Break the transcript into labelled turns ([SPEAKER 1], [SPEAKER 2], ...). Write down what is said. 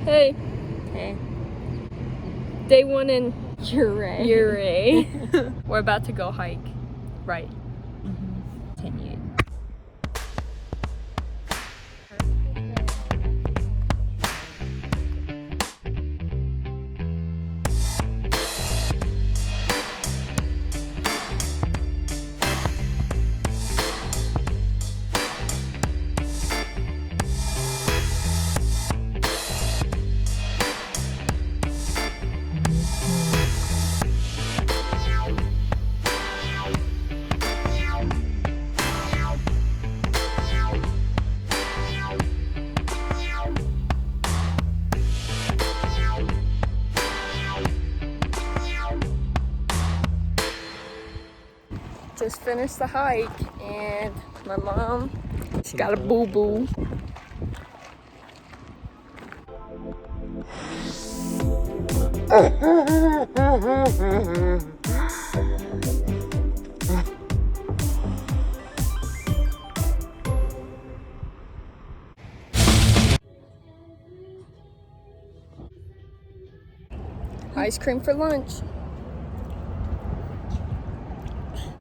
[SPEAKER 1] Hey.
[SPEAKER 2] Hey.
[SPEAKER 1] Day 1 in
[SPEAKER 2] Ouray.
[SPEAKER 1] Ouray. We're about to go hike. Right.
[SPEAKER 2] Continued.
[SPEAKER 1] Just finished the hike and my mom, she got a boo-boo. Ice cream for lunch.